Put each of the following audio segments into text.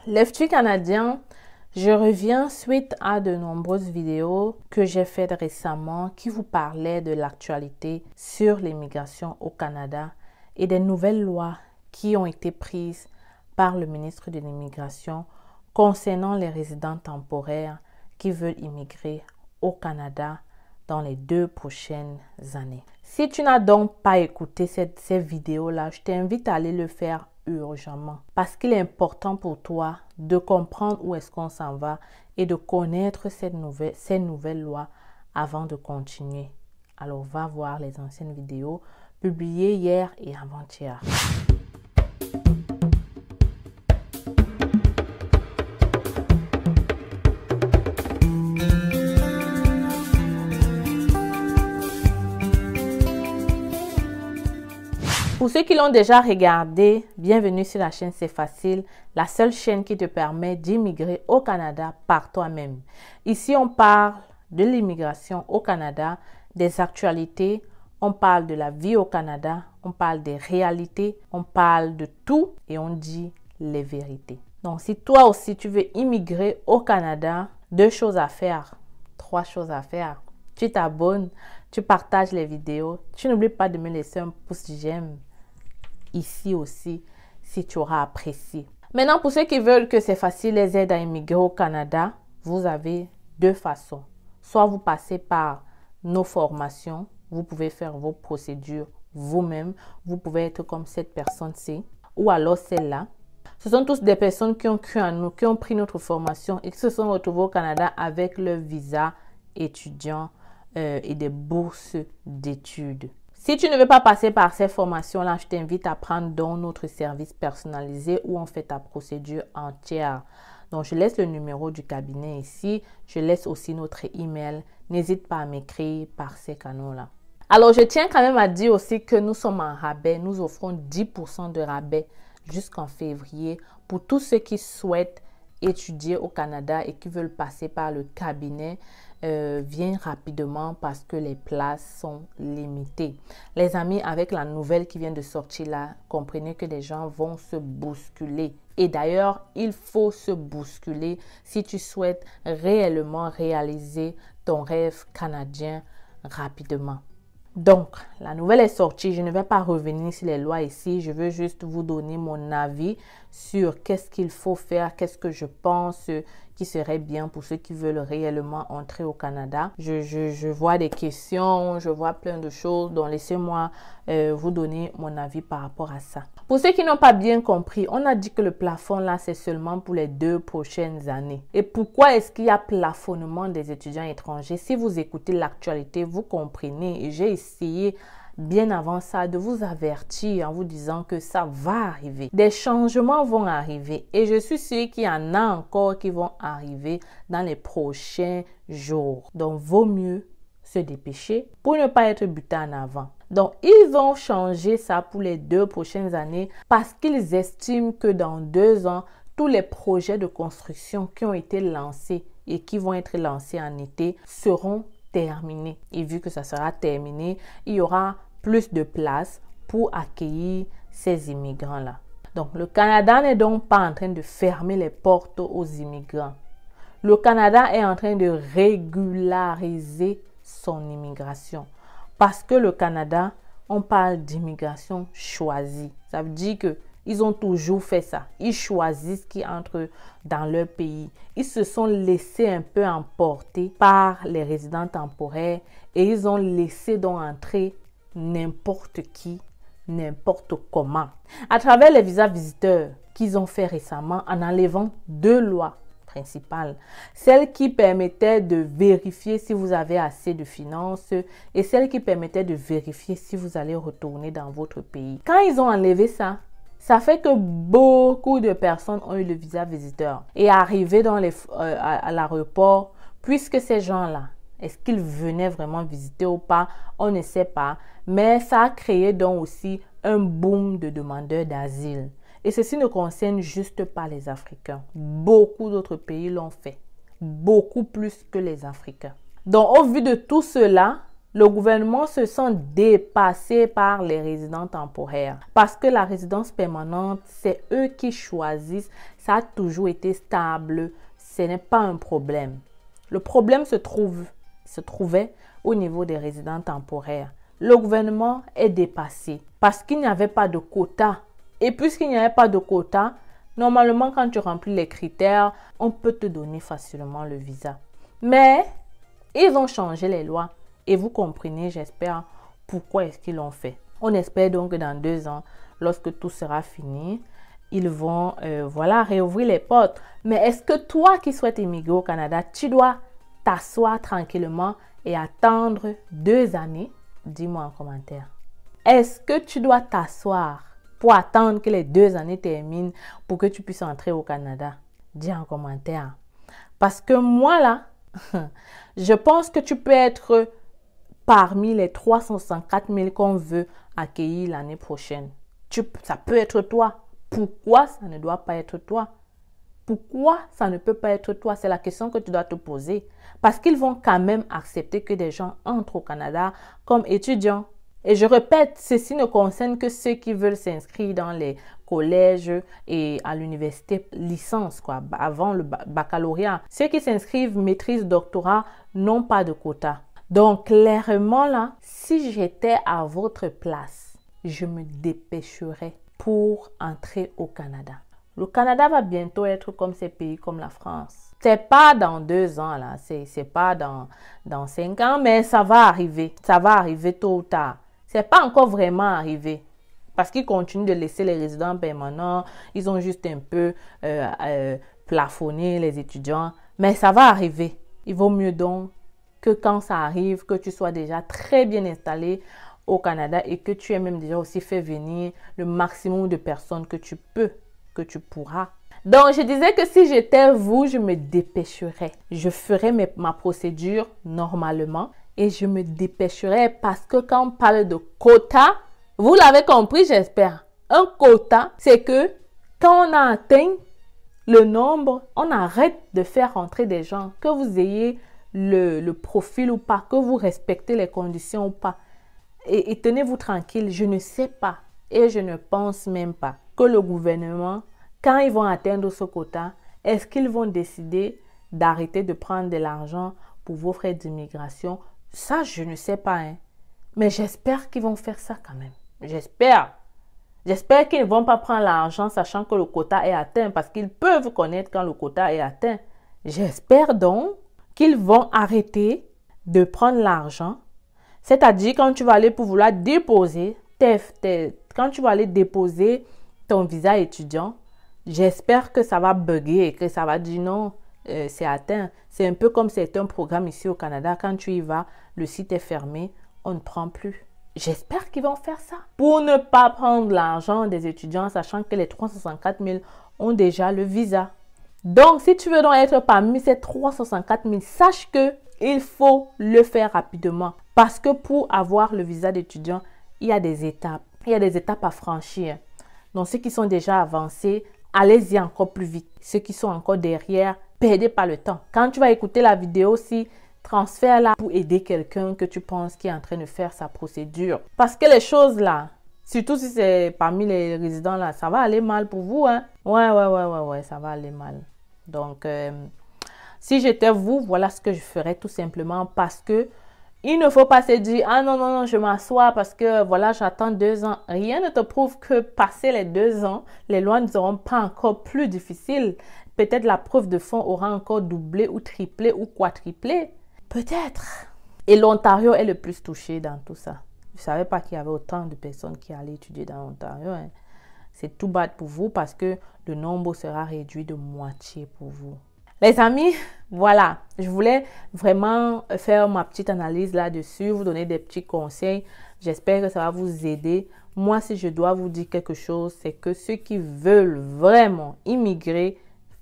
l'FTU canadien, je reviens suite à de nombreuses vidéos que j'ai faites récemment qui vous parlaient de l'actualité sur l'immigration au Canada et des nouvelles lois qui ont été prises par le ministre de l'Immigration concernant les résidents temporaires qui veulent immigrer au Canada dans les 2 prochaines années. Si tu n'as donc pas écouté ces vidéos-là, je t'invite à aller le faire urgemment parce qu'il est important pour toi de comprendre où est-ce qu'on s'en va et de connaître ces nouvelles lois avant de continuer. Alors, va voir les anciennes vidéos publiées hier et avant-hier. Pour ceux qui l'ont déjà regardé, bienvenue sur la chaîne C'est Facile, la seule chaîne qui te permet d'immigrer au Canada par toi-même. Ici, on parle de l'immigration au Canada, des actualités, on parle de la vie au Canada, on parle des réalités, on parle de tout et on dit les vérités. Donc, si toi aussi tu veux immigrer au Canada, 2 choses à faire, 3 choses à faire. Tu t'abonnes, tu partages les vidéos, tu n'oublies pas de me laisser un pouce j'aime ici aussi si tu auras apprécié. Maintenant, pour ceux qui veulent que C'est Facile les aide à immigrer au Canada, vous avez 2 façons. Soit vous passez par nos formations, vous pouvez faire vos procédures vous-même, vous pouvez être comme cette personne-ci ou alors celle-là. Ce sont tous des personnes qui ont cru en nous, qui ont pris notre formation et qui se sont retrouvés au Canada avec leur visa étudiant et des bourses d'études. Si tu ne veux pas passer par ces formations-là, je t'invite à prendre donc notre service personnalisé où on fait ta procédure entière. Donc, je laisse le numéro du cabinet ici. Je laisse aussi notre email. N'hésite pas à m'écrire par ces canaux-là. Alors, je tiens quand même à dire aussi que nous sommes en rabais. Nous offrons 10% de rabais jusqu'en février pour tous ceux qui souhaitent étudier au Canada et qui veulent passer par le cabinet. Viens rapidement parce que les places sont limitées. Les amis, avec la nouvelle qui vient de sortir là, comprenez que les gens vont se bousculer. Et d'ailleurs, il faut se bousculer si tu souhaites réellement réaliser ton rêve canadien rapidement. Donc, la nouvelle est sortie. Je ne vais pas revenir sur les lois ici. Je veux juste vous donner mon avis sur qu'est-ce qu'il faut faire, qu'est-ce que je pense qui serait bien pour ceux qui veulent réellement entrer au Canada. Je vois des questions, je vois plein de choses. Donc, laissez-moi vous donner mon avis par rapport à ça. Pour ceux qui n'ont pas bien compris, on a dit que le plafond là, c'est seulement pour les 2 prochaines années. Et pourquoi est-ce qu'il y a plafonnement des étudiants étrangers? Si vous écoutez l'actualité, vous comprenez. Et j'ai essayé bien avant ça de vous avertir en vous disant que ça va arriver. Des changements vont arriver. Et je suis sûre qu'il y en a encore qui vont arriver dans les prochains jours. Donc, vaut mieux se dépêcher pour ne pas être buté en avant. Donc, ils ont changé ça pour les 2 prochaines années parce qu'ils estiment que dans 2 ans, tous les projets de construction qui ont été lancés et qui vont être lancés en été seront terminés. Et vu que ça sera terminé, il y aura plus de place pour accueillir ces immigrants-là. Donc, le Canada n'est donc pas en train de fermer les portes aux immigrants. Le Canada est en train de régulariser son immigration. Parce que le Canada, on parle d'immigration choisie. Ça veut dire qu'ils ont toujours fait ça. Ils choisissent qui entre dans leur pays. Ils se sont laissés un peu emporter par les résidents temporaires et ils ont laissé donc entrer n'importe qui, n'importe comment. À travers les visas visiteurs qu'ils ont fait récemment en enlevant 2 lois principales, celle qui permettait de vérifier si vous avez assez de finances et celle qui permettait de vérifier si vous allez retourner dans votre pays. Quand ils ont enlevé ça, ça fait que beaucoup de personnes ont eu le visa visiteur et arrivé dans à l'aéroport, puisque ces gens-là, est-ce qu'ils venaient vraiment visiter ou pas, on ne sait pas, mais ça a créé donc aussi un boom de demandeurs d'asile. Et ceci ne concerne juste pas les Africains. Beaucoup d'autres pays l'ont fait. Beaucoup plus que les Africains. Donc, au vu de tout cela, le gouvernement se sent dépassé par les résidents temporaires. Parce que la résidence permanente, c'est eux qui choisissent. Ça a toujours été stable. Ce n'est pas un problème. Le problème se trouvait au niveau des résidents temporaires. Le gouvernement est dépassé parce qu'il n'y avait pas de quota. Et puisqu'il n'y avait pas de quota, normalement, quand tu remplis les critères, on peut te donner facilement le visa. Mais ils ont changé les lois. Et vous comprenez, j'espère, pourquoi est-ce qu'ils l'ont fait. On espère donc que dans 2 ans, lorsque tout sera fini, ils vont réouvrir les portes. Mais est-ce que toi qui souhaites immigrer au Canada, tu dois t'asseoir tranquillement et attendre 2 années? Dis-moi en commentaire. Est-ce que tu dois t'asseoir pour attendre que les 2 années terminent pour que tu puisses entrer au Canada? Dis en commentaire. Parce que moi là, je pense que tu peux être parmi les 364 000 qu'on veut accueillir l'année prochaine. Ça peut être toi. Pourquoi ça ne doit pas être toi? Pourquoi ça ne peut pas être toi? C'est la question que tu dois te poser. Parce qu'ils vont quand même accepter que des gens entrent au Canada comme étudiants. Et je répète, ceci ne concerne que ceux qui veulent s'inscrire dans les collèges et à l'université licence, avant le baccalauréat. Ceux qui s'inscrivent maîtrise, doctorat n'ont pas de quota. Donc, clairement, là, si j'étais à votre place, je me dépêcherais pour entrer au Canada. Le Canada va bientôt être comme ces pays comme la France. C'est pas dans 2 ans, là. C'est pas dans 5 ans, mais ça va arriver. Ça va arriver tôt ou tard. C'est pas encore vraiment arrivé. Parce qu'ils continuent de laisser les résidents permanents. Ils ont juste un peu plafonné les étudiants. Mais ça va arriver. Il vaut mieux donc que quand ça arrive, que tu sois déjà très bien installé au Canada et que tu aies même déjà aussi fait venir le maximum de personnes que tu peux, que tu pourras. Donc, je disais que si j'étais vous, je me dépêcherais. Je ferais ma procédure normalement et je me dépêcherais parce que quand on parle de quota, vous l'avez compris, j'espère. Un quota, c'est que quand on a atteint le nombre, on arrête de faire rentrer des gens, que vous ayez le profil ou pas, que vous respectez les conditions ou pas. Et tenez-vous tranquille, je ne sais pas et je ne pense même pas que le gouvernement, quand ils vont atteindre ce quota, est-ce qu'ils vont décider d'arrêter de prendre de l'argent pour vos frais d'immigration? Ça, je ne sais pas. Mais j'espère qu'ils vont faire ça quand même. J'espère. J'espère qu'ils ne vont pas prendre l'argent sachant que le quota est atteint parce qu'ils peuvent connaître quand le quota est atteint. J'espère donc qu'ils vont arrêter de prendre l'argent. C'est-à-dire quand tu vas aller pour vouloir déposer, quand tu vas aller déposer ton visa étudiant, j'espère que ça va bugger et que ça va dire non, c'est atteint. C'est un peu comme c'est un programme ici au Canada. Quand tu y vas, le site est fermé, on ne prend plus. J'espère qu'ils vont faire ça pour ne pas prendre l'argent des étudiants, sachant que les 364 000 ont déjà le visa. Donc, si tu veux donc être parmi ces 364 000, sache qu'il faut le faire rapidement. Parce que pour avoir le visa d'étudiant, il y a des étapes. Il y a des étapes à franchir. Donc, ceux qui sont déjà avancés, allez-y encore plus vite. Ceux qui sont encore derrière, perdez pas le temps. Quand tu vas écouter la vidéo, transfère-la pour aider quelqu'un que tu penses qui est en train de faire sa procédure. Parce que les choses là, surtout si c'est parmi les résidents là, ça va aller mal pour vous. Ouais, ça va aller mal. Donc, si j'étais vous, voilà ce que je ferais tout simplement parce que il ne faut pas se dire, ah non, je m'assois parce que voilà, j'attends 2 ans. Rien ne te prouve que passer les 2 ans, les lois ne seront pas encore plus difficiles. Peut-être la preuve de fond aura encore doublé ou triplé ou quadruplé. Peut-être. Et l'Ontario est le plus touché dans tout ça. Je ne savais pas qu'il y avait autant de personnes qui allaient étudier dans l'Ontario. C'est tout bad pour vous parce que le nombre sera réduit de moitié pour vous. Les amis, voilà, je voulais vraiment faire ma petite analyse là-dessus, vous donner des petits conseils. J'espère que ça va vous aider. Moi, si je dois vous dire quelque chose, c'est que ceux qui veulent vraiment immigrer,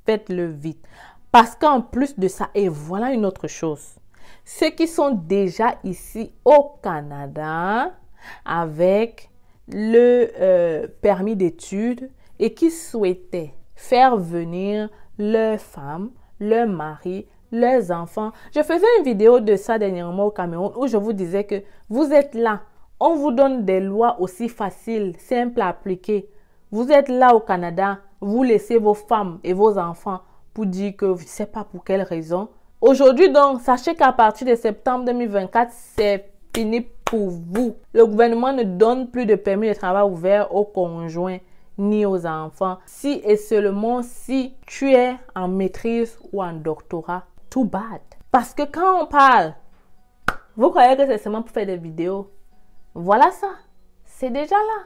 faites-le vite. Parce qu'en plus de ça, et voilà une autre chose, ceux qui sont déjà ici au Canada avec le permis d'études et qui souhaitaient faire venir leur femme, leur mari, leurs enfants. Je faisais une vidéo de ça dernièrement au Cameroun où je vous disais que vous êtes là. On vous donne des lois aussi faciles, simples à appliquer. Vous êtes là au Canada, vous laissez vos femmes et vos enfants pour dire que je ne sais pas pour quelle raison. Aujourd'hui donc, sachez qu'à partir de septembre 2024, c'est fini pour vous. Le gouvernement ne donne plus de permis de travail ouvert aux conjoints ni aux enfants. Si et seulement si tu es en maîtrise ou en doctorat, too bad. Parce que quand on parle, vous croyez que c'est seulement pour faire des vidéos. Voilà ça. C'est déjà là.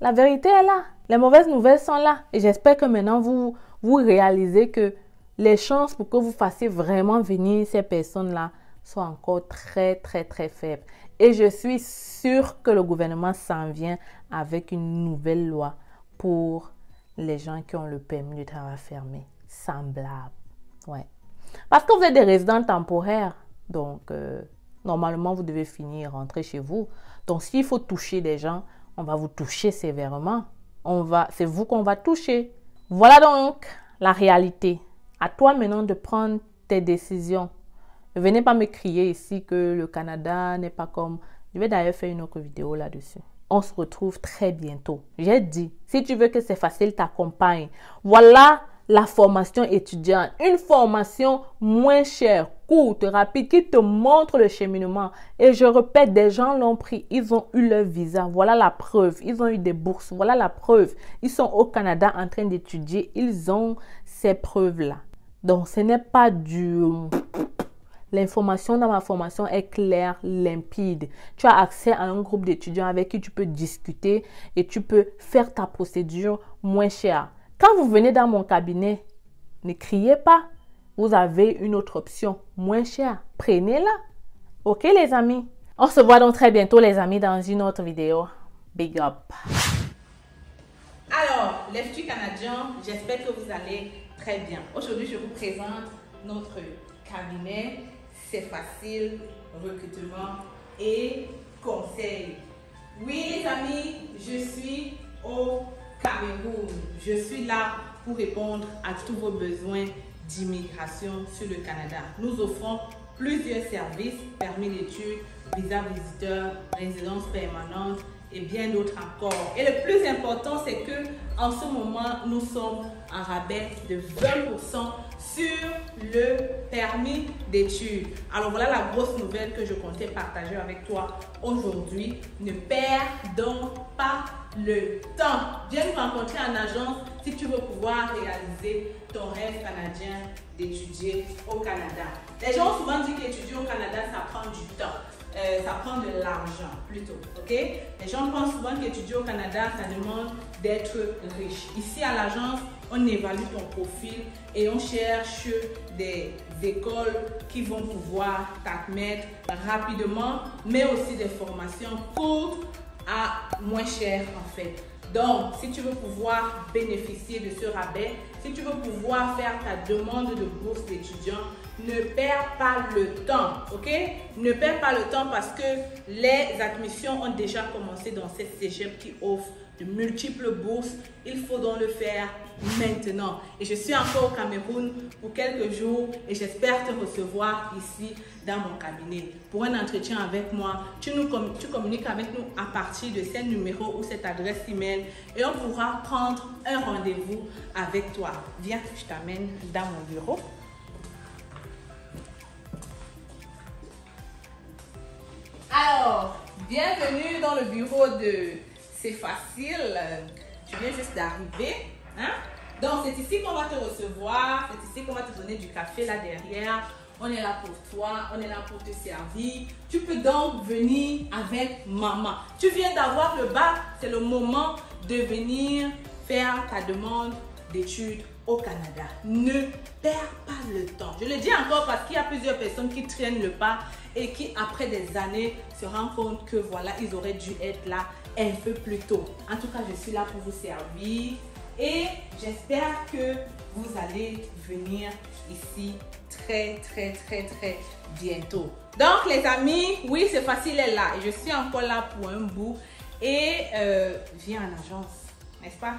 La vérité est là. Les mauvaises nouvelles sont là. Et j'espère que maintenant, vous réalisez que les chances pour que vous fassiez vraiment venir ces personnes-là sont encore très, très, très faibles. Et je suis sûre que le gouvernement s'en vient avec une nouvelle loi pour les gens qui ont le permis de travail fermé. Semblable. Ouais. Parce que vous êtes des résidents temporaires. Donc, normalement, vous devez finir et rentrer chez vous. Donc, s'il faut toucher des gens, on va vous toucher sévèrement. C'est vous qu'on va toucher. Voilà donc la réalité. À toi maintenant de prendre tes décisions. Ne venez pas me crier ici que le Canada n'est pas comme... Je vais d'ailleurs faire une autre vidéo là-dessus. On se retrouve très bientôt. J'ai dit, si tu veux que c'est facile, t'accompagne. Voilà la formation étudiante. Une formation moins chère, courte, rapide, qui te montre le cheminement. Et je répète, des gens l'ont pris. Ils ont eu leur visa. Voilà la preuve. Ils ont eu des bourses. Voilà la preuve. Ils sont au Canada en train d'étudier. Ils ont ces preuves-là. Donc, ce n'est pas du... L'information dans ma formation est claire, limpide. Tu as accès à un groupe d'étudiants avec qui tu peux discuter et tu peux faire ta procédure moins chère. Quand vous venez dans mon cabinet, ne criez pas. Vous avez une autre option moins chère. Prenez-la. Ok les amis? On se voit donc très bientôt les amis dans une autre vidéo. Big up. Alors, les futurs Canadiens, j'espère que vous allez très bien. Aujourd'hui, je vous présente notre cabinet. C'est facile, recrutement et conseil. Oui les amis, je suis au Cameroun. Je suis là pour répondre à tous vos besoins d'immigration sur le Canada. Nous offrons plusieurs services, permis d'études, visa visiteur, résidence permanente et bien d'autres encore. Et le plus important, c'est que en ce moment, nous sommes en rabais de 20% sur le permis d'études. Alors voilà la grosse nouvelle que je comptais partager avec toi aujourd'hui. Ne perds donc pas le temps. Viens nous rencontrer en agence si tu veux pouvoir réaliser ton rêve canadien d'étudier au Canada. Les gens ont souvent dit qu'étudier au Canada, ça prend du temps. Ça prend de l'argent plutôt, ok? Les gens pensent souvent qu'étudier au Canada, ça demande d'être riche. Ici à l'agence, on évalue ton profil et on cherche des écoles qui vont pouvoir t'admettre rapidement, mais aussi des formations courtes à moins cher en fait. Donc, si tu veux pouvoir bénéficier de ce rabais, si tu veux pouvoir faire ta demande de bourse d'étudiant, ne perds pas le temps, ok? Ne perds pas le temps parce que les admissions ont déjà commencé dans cette cégep qui offre de multiples bourses. Il faut donc le faire maintenant. Et je suis encore au Cameroun pour quelques jours et j'espère te recevoir ici dans mon cabinet pour un entretien avec moi. Tu communiques avec nous à partir de ce numéro ou cette adresse email et on pourra prendre un rendez-vous avec toi. Viens, je t'amène dans mon bureau. Alors, bienvenue dans le bureau de C'est Facile. Tu viens juste d'arriver. Hein? Donc, c'est ici qu'on va te recevoir. C'est ici qu'on va te donner du café là derrière. On est là pour toi. On est là pour te servir. Tu peux donc venir avec maman. Tu viens d'avoir le bac. C'est le moment de venir faire ta demande d'études au Canada. Ne perds pas le temps. Je le dis encore parce qu'il y a plusieurs personnes qui traînent le pas et qui, après des années, se rendent compte que voilà, ils auraient dû être là un peu plus tôt. En tout cas, je suis là pour vous servir et j'espère que vous allez venir ici très bientôt. Donc, les amis, oui, C'est Facile est là et je suis encore là pour un bout et viens en agence, n'est-ce pas?